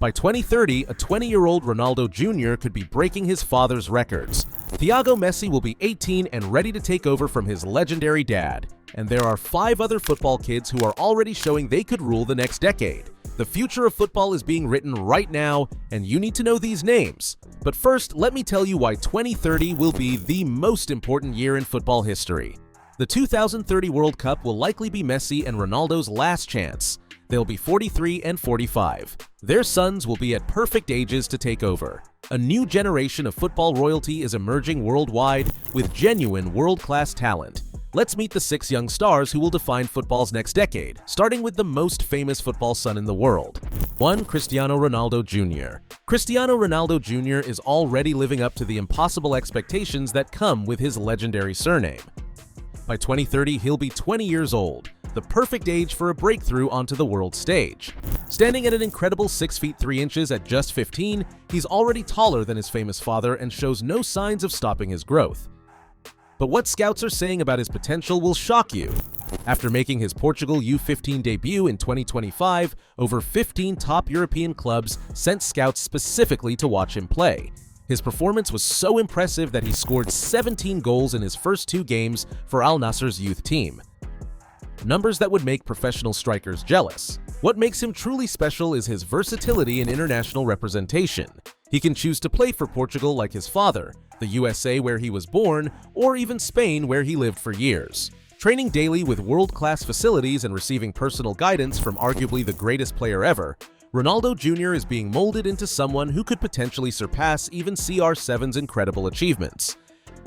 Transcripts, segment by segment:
By 2030, a 20-year-old Ronaldo Jr. could be breaking his father's records. Thiago Messi will be 18 and ready to take over from his legendary dad. And there are 5 other football kids who are already showing they could rule the next decade. The future of football is being written right now, and you need to know these names. But first, let me tell you why 2030 will be the most important year in football history. The 2030 World Cup will likely be Messi and Ronaldo's last chance. They'll be 43 and 45. Their sons will be at perfect ages to take over. A new generation of football royalty is emerging worldwide with genuine world-class talent. Let's meet the 6 young stars who will define football's next decade, starting with the most famous football son in the world. 1. Cristiano Ronaldo Jr. Cristiano Ronaldo Jr. is already living up to the impossible expectations that come with his legendary surname. By 2030, he'll be 20 years old, the perfect age for a breakthrough onto the world stage. Standing at an incredible 6 feet 3 inches at just 15, he's already taller than his famous father and shows no signs of stopping his growth. But what scouts are saying about his potential will shock you. After making his Portugal U-15 debut in 2025, over 15 top European clubs sent scouts specifically to watch him play. His performance was so impressive that he scored 17 goals in his first 2 games for Al Nassr's youth team. Numbers that would make professional strikers jealous. What makes him truly special is his versatility in international representation. He can choose to play for Portugal like his father, the USA where he was born, or even Spain where he lived for years. Training daily with world-class facilities and receiving personal guidance from arguably the greatest player ever, Ronaldo Jr. is being molded into someone who could potentially surpass even CR7's incredible achievements.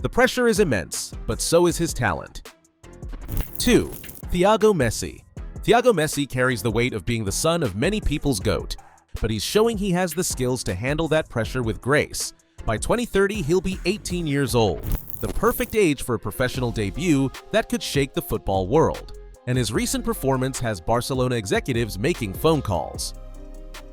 The pressure is immense, but so is his talent. 2. Thiago Messi. Thiago Messi carries the weight of being the son of many people's GOAT, but he's showing he has the skills to handle that pressure with grace. By 2030, he'll be 18 years old, the perfect age for a professional debut that could shake the football world. And his recent performance has Barcelona executives making phone calls.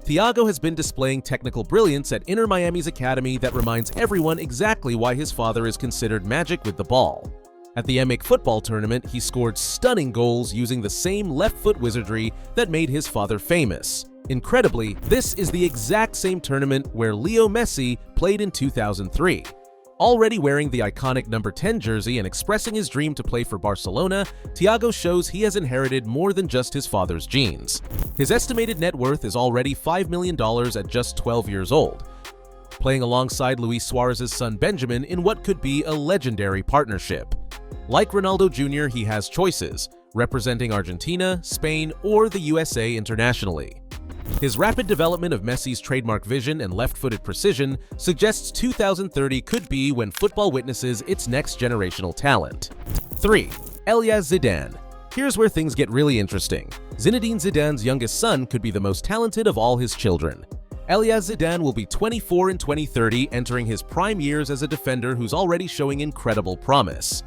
Thiago has been displaying technical brilliance at Inter Miami's academy that reminds everyone exactly why his father is considered magic with the ball. At the Epicfootballer tournament, he scored stunning goals using the same left-foot wizardry that made his father famous. Incredibly, this is the exact same tournament where Leo Messi played in 2003. Already wearing the iconic number 10 jersey and expressing his dream to play for Barcelona, Thiago shows he has inherited more than just his father's genes. His estimated net worth is already $5 million at just 12 years old, playing alongside Luis Suarez's son Benjamin in what could be a legendary partnership. Like Ronaldo Jr., he has choices, representing Argentina, Spain, or the USA internationally. His rapid development of Messi's trademark vision and left-footed precision suggests 2030 could be when football witnesses its next generational talent. 3. Zinedine Zidane. Here's where things get really interesting. Zinedine Zidane's youngest son could be the most talented of all his children. Zinedine Zidane will be 24 in 2030, entering his prime years as a defender who's already showing incredible promise.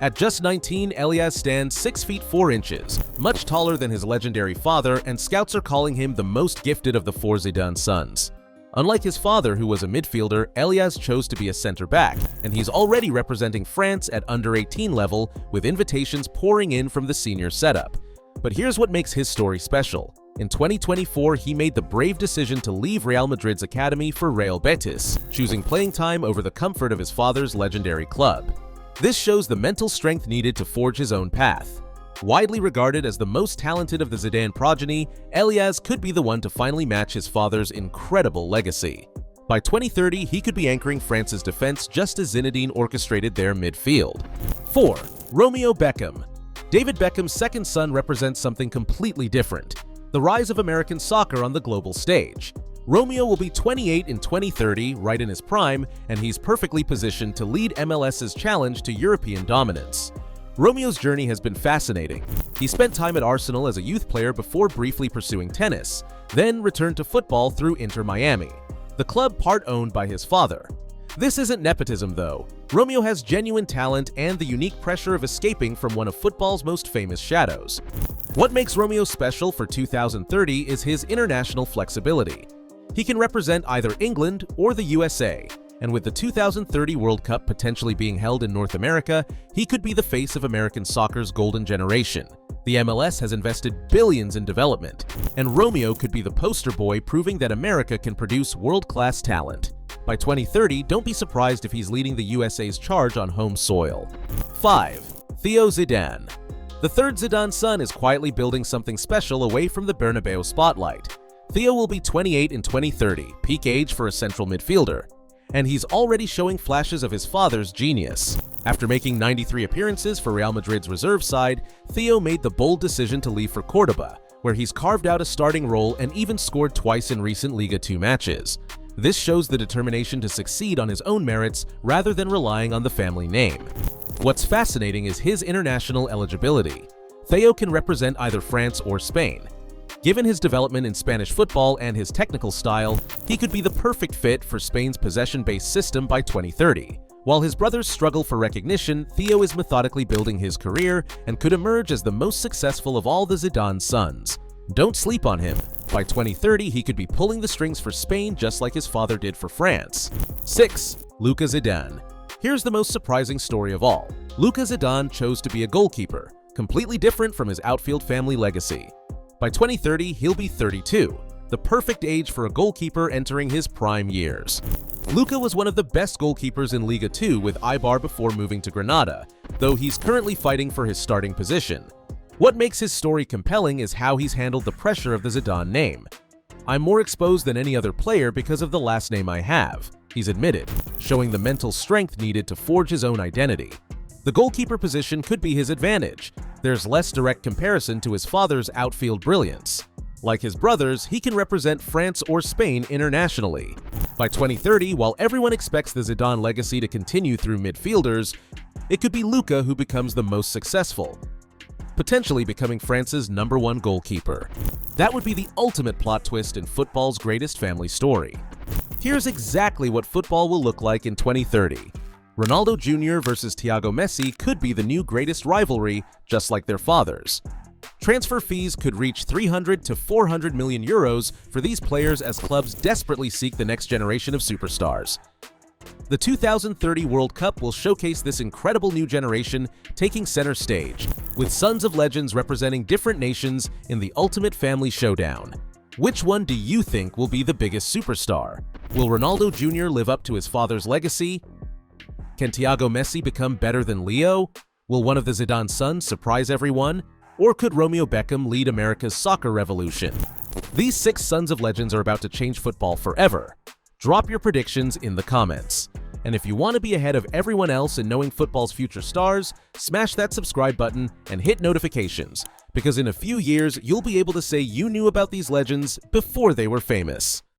At just 19, Zinedine stands 6 feet 4 inches, much taller than his legendary father, and scouts are calling him the most gifted of the 4 Zidane sons. Unlike his father, who was a midfielder, Zinedine chose to be a center-back, and he's already representing France at under-18 level, with invitations pouring in from the senior setup. But here's what makes his story special. In 2024, he made the brave decision to leave Real Madrid's academy for Real Betis, choosing playing time over the comfort of his father's legendary club. This shows the mental strength needed to forge his own path. Widely regarded as the most talented of the Zidane progeny, Zinedine could be the one to finally match his father's incredible legacy. By 2030, he could be anchoring France's defense just as Zinedine orchestrated their midfield. 4. Romeo Beckham. David Beckham's second son represents something completely different: the rise of American soccer on the global stage. Romeo will be 28 in 2030, right in his prime, and he's perfectly positioned to lead MLS's challenge to European dominance. Romeo's journey has been fascinating. He spent time at Arsenal as a youth player before briefly pursuing tennis, then returned to football through Inter Miami, the club part-owned by his father. This isn't nepotism, though. Romeo has genuine talent and the unique pressure of escaping from one of football's most famous shadows. What makes Romeo special for 2030 is his international flexibility. He can represent either England or the USA, and with the 2030 World Cup potentially being held in North America, he could be the face of American soccer's golden generation. The MLS has invested billions in development, and Romeo could be the poster boy proving that America can produce world-class talent. By 2030, don't be surprised if he's leading the USA's charge on home soil. 5. Theo Zidane. The third Zidane son is quietly building something special away from the Bernabeu spotlight. Theo will be 28 in 2030, peak age for a central midfielder, and he's already showing flashes of his father's genius. After making 93 appearances for Real Madrid's reserve side, Theo made the bold decision to leave for Cordoba, where he's carved out a starting role and even scored twice in recent Liga 2 matches. This shows the determination to succeed on his own merits rather than relying on the family name. What's fascinating is his international eligibility. Theo can represent either France or Spain. Given his development in Spanish football and his technical style, he could be the perfect fit for Spain's possession-based system by 2030. While his brothers struggle for recognition, Theo is methodically building his career and could emerge as the most successful of all the Zidane sons. Don't sleep on him. By 2030, he could be pulling the strings for Spain just like his father did for France. 6. Luka Zidane. Here's the most surprising story of all. Luka Zidane chose to be a goalkeeper, completely different from his outfield family legacy. By 2030, he'll be 32, the perfect age for a goalkeeper entering his prime years. Luka was one of the best goalkeepers in Liga 2 with Eibar before moving to Granada, though he's currently fighting for his starting position. What makes his story compelling is how he's handled the pressure of the Zidane name. "I'm more exposed than any other player because of the last name I have," he's admitted, showing the mental strength needed to forge his own identity. The goalkeeper position could be his advantage. There's less direct comparison to his father's outfield brilliance. Like his brothers, he can represent France or Spain internationally. By 2030, while everyone expects the Zidane legacy to continue through midfielders, it could be Luka who becomes the most successful, potentially becoming France's #1 goalkeeper. That would be the ultimate plot twist in football's greatest family story. Here's exactly what football will look like in 2030. Ronaldo Jr. versus Thiago Messi could be the new greatest rivalry, just like their fathers. Transfer fees could reach 300 to 400 million euros for these players as clubs desperately seek the next generation of superstars. The 2030 World Cup will showcase this incredible new generation taking center stage, with sons of legends representing different nations in the ultimate family showdown. Which one do you think will be the biggest superstar? Will Ronaldo Jr. live up to his father's legacy? Can Thiago Messi become better than Leo? Will one of the Zidane sons surprise everyone? Or could Romeo Beckham lead America's soccer revolution? These 6 sons of legends are about to change football forever. Drop your predictions in the comments. And if you want to be ahead of everyone else in knowing football's future stars, smash that subscribe button and hit notifications, because in a few years, you'll be able to say you knew about these legends before they were famous.